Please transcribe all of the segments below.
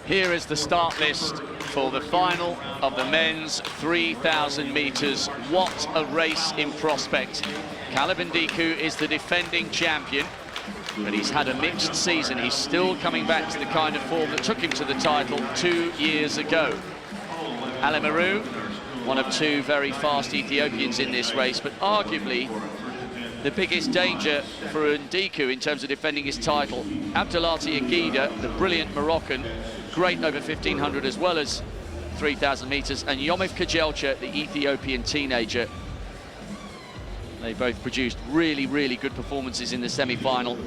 Here is the start list for the final of the men's 3,000 metres. What a race in prospect. Caleb Ndiku is the defending champion, but he's had a mixed season. He's still coming back to the kind of form that took him to the title 2 years ago. Ali Maru, one of two very fast Ethiopians in this race, but arguably the biggest danger for Ndiku in terms of defending his title. Abdelati Agida, the brilliant Moroccan, great over 1500 as well as 3,000 metres, and Yomif Kejelcha, the Ethiopian teenager. They both produced really, really good performances in the semi-final.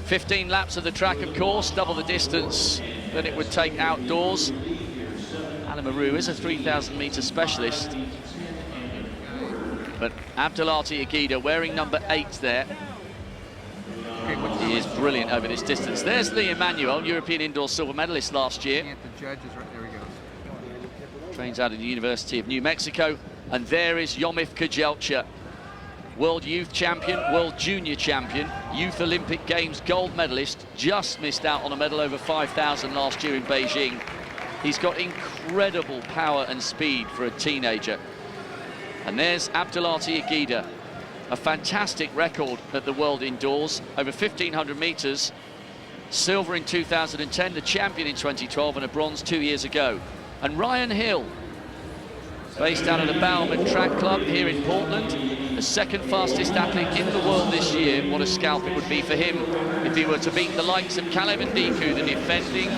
15 laps of the track, of course, double the distance that it would take outdoors. Ali Maru is a 3,000 metre specialist, but Abdelati Agida wearing number 8 there. He is brilliant over this distance. There's Lee Emmanuel, European indoor silver medalist last year. The judge is right there. He goes. Trains out of the University of New Mexico. And there is Yomif Kejelcha, world youth champion, world junior champion, youth Olympic Games gold medalist. Just missed out on a medal over 5,000 last year in Beijing. He's got incredible power and speed for a teenager. And there's Abdelati Agida, a fantastic record at the World Indoors, over 1,500 metres, silver in 2010, the champion in 2012, and a bronze 2 years ago. And Ryan Hill, based out of the Bowerman Track Club here in Portland, the second fastest athlete in the world this year. What a scalp it would be for him if he were to beat the likes of Caleb Ndiku, the defending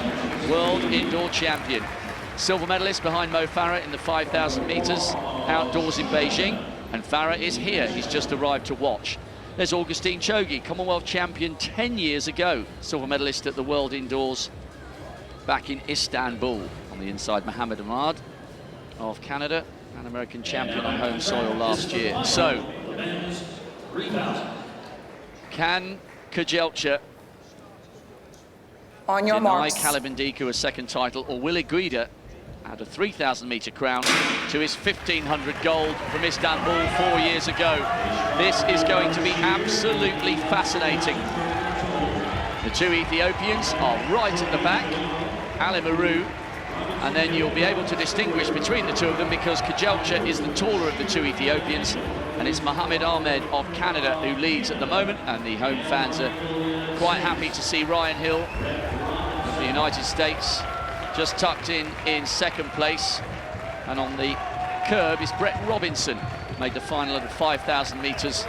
world indoor champion. Silver medalist behind Mo Farah in the 5,000 metres outdoors in Beijing. And Farah is here, he's just arrived to watch. There's Augustine Chogi, Commonwealth champion 10 years ago, silver medalist at the World Indoors back in Istanbul. On the inside, Mohamed Ahmad of Canada, an American champion on home soil last year. So, can Kejelcha deny Caleb Ndiku a second title, or will Agida add a 3,000 metre crown to his 1,500 gold from Istanbul 4 years ago? This is going to be absolutely fascinating. The two Ethiopians are right at the back, Ali Maru, and then you'll be able to distinguish between the two of them because Kejelcha is the taller of the two Ethiopians, and it's Mohamed Ahmed of Canada who leads at the moment, and the home fans are quite happy to see Ryan Hill of the United States just tucked in second place. And on the curb is Brett Robinson, made the final of the 5,000 metres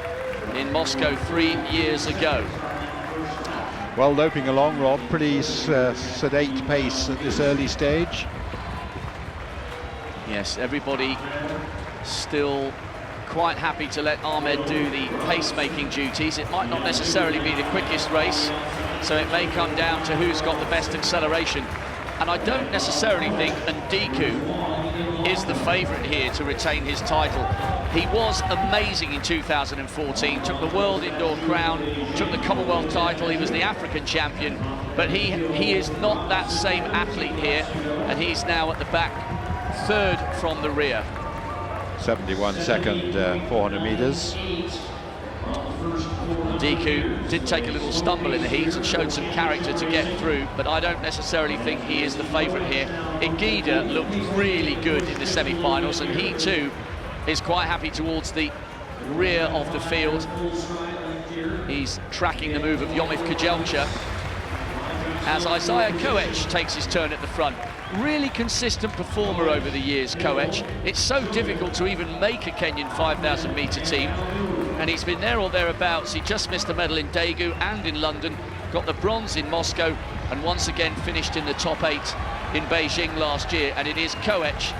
in Moscow 3 years ago. Well, loping along, Rob, pretty sedate pace at this early stage. Yes, everybody still quite happy to let Ahmed do the pace-making duties. It might not necessarily be the quickest race, so it may come down to who's got the best acceleration. And I don't necessarily think Ndiku is the favourite here to retain his title. He was amazing in 2014, took the World Indoor crown, took the Commonwealth title, he was the African champion, but he is not that same athlete here, and he's now at the back, third from the rear. 71 second, 400 metres. Ndiku did take a little stumble in the heat and showed some character to get through, but I don't necessarily think he is the favourite here. Agida looked really good in the semi-finals, and he too is quite happy towards the rear of the field. He's tracking the move of Yomif Kejelcha as Isaiah Koech takes his turn at the front. Really consistent performer over the years, Koech. It's so difficult to even make a Kenyan 5,000 metre team, and he's been there or thereabouts. He just missed a medal in Daegu and in London, got the bronze in Moscow, and once again finished in the top 8 in Beijing last year. And it is Koech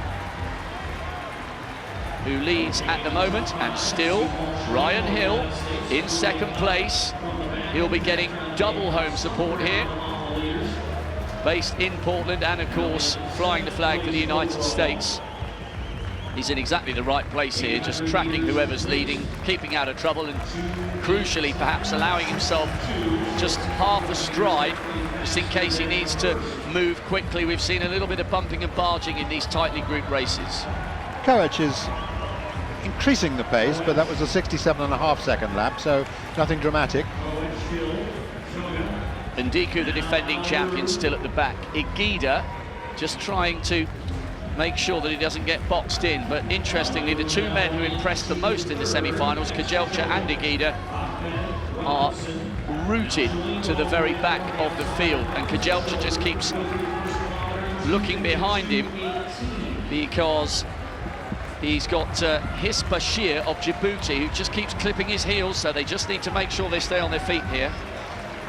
who leads at the moment, and still Ryan Hill in second place. He'll be getting double home support here, based in Portland and of course flying the flag for the United States. He's in exactly the right place here, just tracking whoever's leading, keeping out of trouble, and crucially perhaps allowing himself just half a stride just in case he needs to move quickly. We've seen a little bit of bumping and barging in these tightly grouped races. Koech is increasing the pace, but that was a 67.5 second lap, so nothing dramatic. Ndiku, the defending champion, still at the back. Igida just trying to make sure that he doesn't get boxed in. But interestingly, the two men who impressed the most in the semi-finals, Kejelcha and Igida, are rooted to the very back of the field, and Kejelcha just keeps looking behind him because he's got His Bashir of Djibouti, who just keeps clipping his heels, so they just need to make sure they stay on their feet here.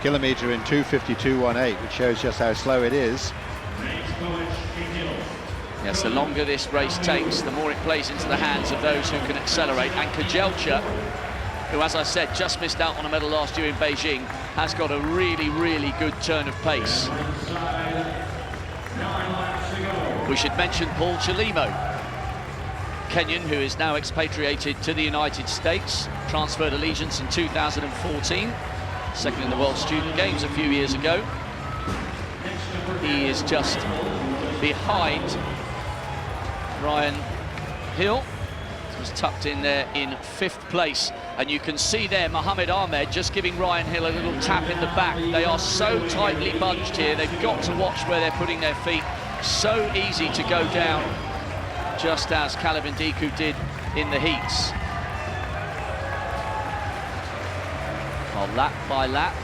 Kilometer in 2:52.18, which shows just how slow it is. Yes, the longer this race takes, the more it plays into the hands of those who can accelerate. And Kejelcha, who, as I said, just missed out on a medal last year in Beijing, has got a really, really good turn of pace. We should mention Paul Chelimo, Kenyan, who is now expatriated to the United States, transferred allegiance in 2014, second in the World Student Games a few years ago. He is just behind Ryan Hill, was tucked in there in 5th place, and you can see there Mohammed Ahmed just giving Ryan Hill a little tap in the back. They are so tightly bunched here, they've got to watch where they're putting their feet. So easy to go down, just as Caleb Ndiku did in the heats. Well, lap by lap,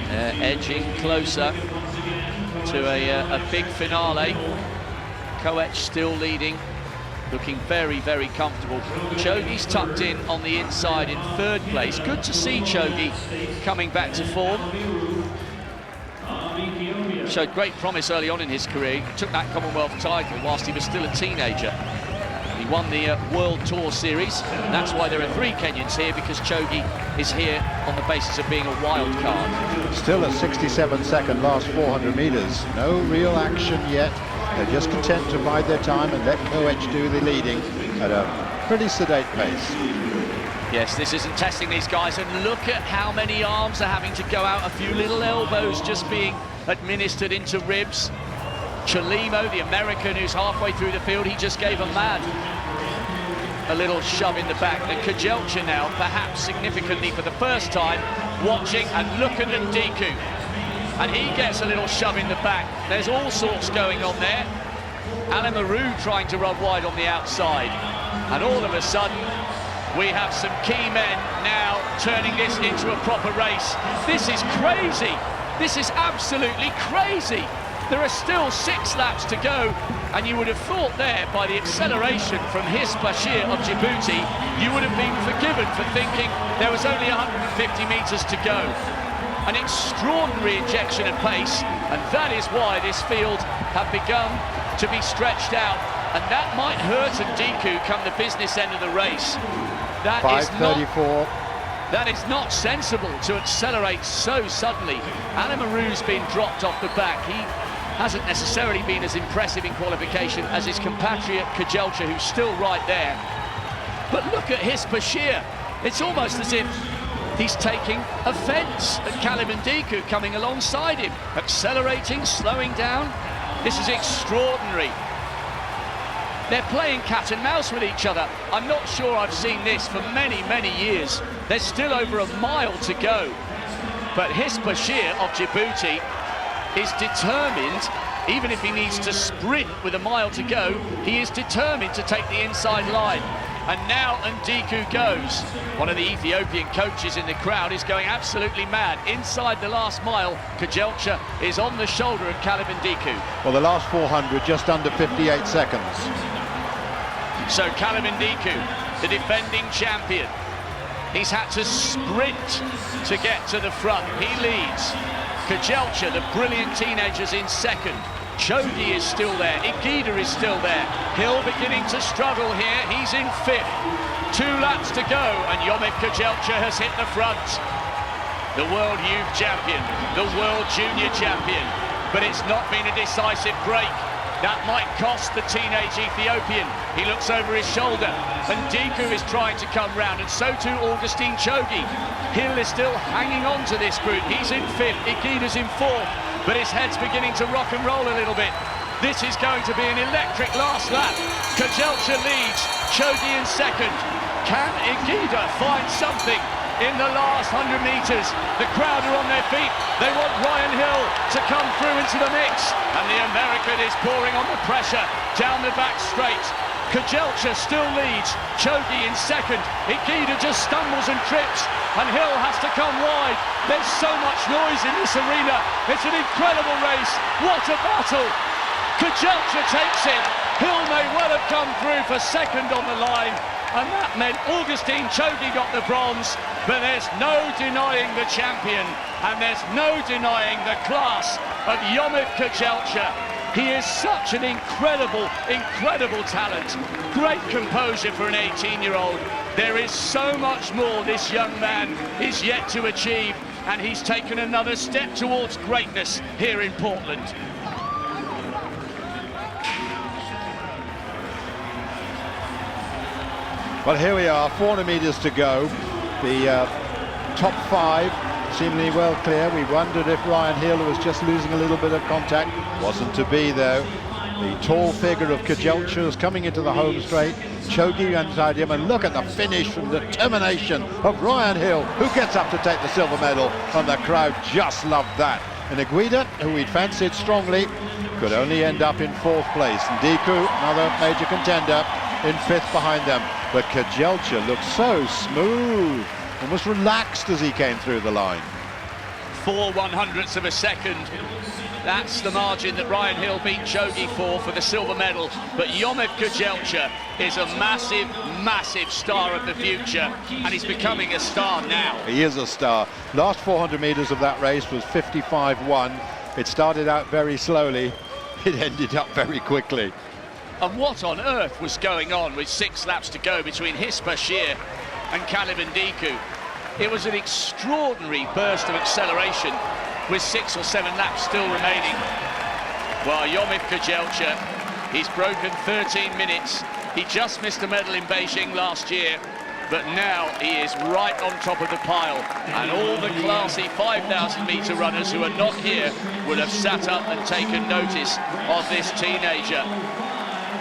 edging closer to a big finale. Koech still leading, looking very, very comfortable. Chogi's tucked in on the inside in 3rd place. Good to see Chogi coming back to form. Showed great promise early on in his career. He took that Commonwealth title whilst he was still a teenager. He won the World Tour Series. And that's why there are 3 Kenyans here, because Chogi is here on the basis of being a wild card. Still a 67-second last 400 metres. No real action yet. They're just content to bide their time and let Koech do the leading at a pretty sedate pace. Yes, this isn't testing these guys, and look at how many arms are having to go out. A few little elbows just being administered into ribs. Chelimo, the American who's halfway through the field, he just gave a man a little shove in the back. And Kejelcha now, perhaps significantly for the first time, watching, and look at Ndiku. And he gets a little shove in the back. There's all sorts going on there. Alain Maroux trying to run wide on the outside. And all of a sudden, we have some key men now turning this into a proper race. This is crazy. This is absolutely crazy. There are still 6 laps to go, and you would have thought there, by the acceleration from His Bashir of Djibouti, you would have been forgiven for thinking there was only 150 metres to go. An extraordinary injection of pace, and that is why this field have begun to be stretched out, and that might hurt Ndiku come the business end of the race. That 5:34. That is not sensible to accelerate so suddenly. Alain Maroux's been dropped off the back. He hasn't necessarily been as impressive in qualification as his compatriot Kejelcha, who's still right there. But look at His Bashir. It's almost as if he's taking offence at Caleb Ndiku coming alongside him, accelerating, slowing down. This is extraordinary. They're playing cat and mouse with each other. I'm not sure I've seen this for many, many years. There's still over a mile to go. But His Bashir of Djibouti is determined, even if he needs to sprint with a mile to go, he is determined to take the inside line. And now Ndiku goes. One of the Ethiopian coaches in the crowd is going absolutely mad. Inside the last mile, Kejelcha is on the shoulder of Caleb Ndiku. Well, the last 400, just under 58 seconds. So Caleb Ndiku, the defending champion, he's had to sprint to get to the front. He leads. Kejelcha, the brilliant teenager's in 2nd. Chogi is still there, Igida is still there. Hill beginning to struggle here, he's in 5th. 2 laps to go, and Yomif Kejelcha has hit the front. The World Youth Champion, the World Junior Champion, but it's not been a decisive break. That might cost the teenage Ethiopian. He looks over his shoulder, and Ndiku is trying to come round, and so too Augustine Chogi. Hill is still hanging on to this group. He's in 5th, Igida's in 4th, but his head's beginning to rock and roll a little bit. This is going to be an electric last lap. Kejelcha leads, Chogi in 2nd. Can Igida find something in the last 100 metres. The crowd are on their feet. They want Ryan Hill to come through into the mix. And the American is pouring on the pressure down the back straight. Kejelcha still leads. Chogi in second. Ikeda just stumbles and trips. And Hill has to come wide. There's so much noise in this arena. It's an incredible race. What a battle. Kejelcha takes it. Hill may well have come through for second on the line. And that meant Augustine Chogi got the bronze. But there's no denying the champion. And there's no denying the class of Yomif Kejelcha. He is such an incredible, incredible talent. Great composure for an 18-year-old. There is so much more this young man is yet to achieve, and he's taken another step towards greatness here in Portland. Well, here we are, 400 metres to go. The top five seemingly well clear. We wondered if Ryan Hill was just losing a little bit of contact. Wasn't to be, though. The tall figure of Kejelcha is coming into the home straight. Chogi inside him, and look at the finish and determination of Ryan Hill, who gets up to take the silver medal, and the crowd just loved that. And Ikeda, who we'd fancied strongly, could only end up in 4th place. And Diku, another major contender, in 5th behind them. But Kejelcha looked so smooth, almost relaxed as he came through the line. 4/100ths of a second. That's the margin that Ryan Hill beat Chogi for the silver medal. But Yomif Kejelcha is a massive, massive star of the future, and he's becoming a star now. He is a star. Last 400 metres of that race was 55.1. It started out very slowly. It ended up very quickly. And what on earth was going on with 6 laps to go between Hispashir and Caliban Diku? It was an extraordinary burst of acceleration with 6 or 7 laps still remaining. Well, Yomif Kejelcha, he's broken 13 minutes. He just missed a medal in Beijing last year, but now he is right on top of the pile. And all the classy 5,000-metre runners who are not here would have sat up and taken notice of this teenager.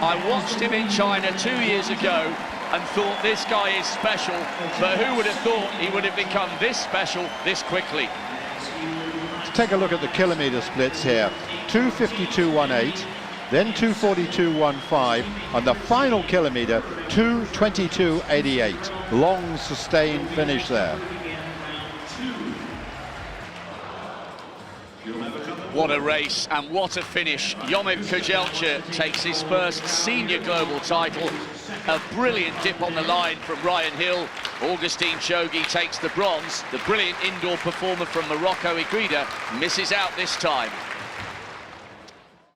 I watched him in China 2 years ago and thought this guy is special, but who would have thought he would have become this special this quickly? Let's take a look at the kilometre splits here. 2:52.18, then 2:42.15, and the final kilometre, 2:22.88. Long, sustained finish there. What a race and what a finish. Yomif Kejelcha takes his first senior global title. A brilliant dip on the line from Ryan Hill. Augustine Chogi takes the bronze. The brilliant indoor performer from Morocco, Ikeda, misses out this time.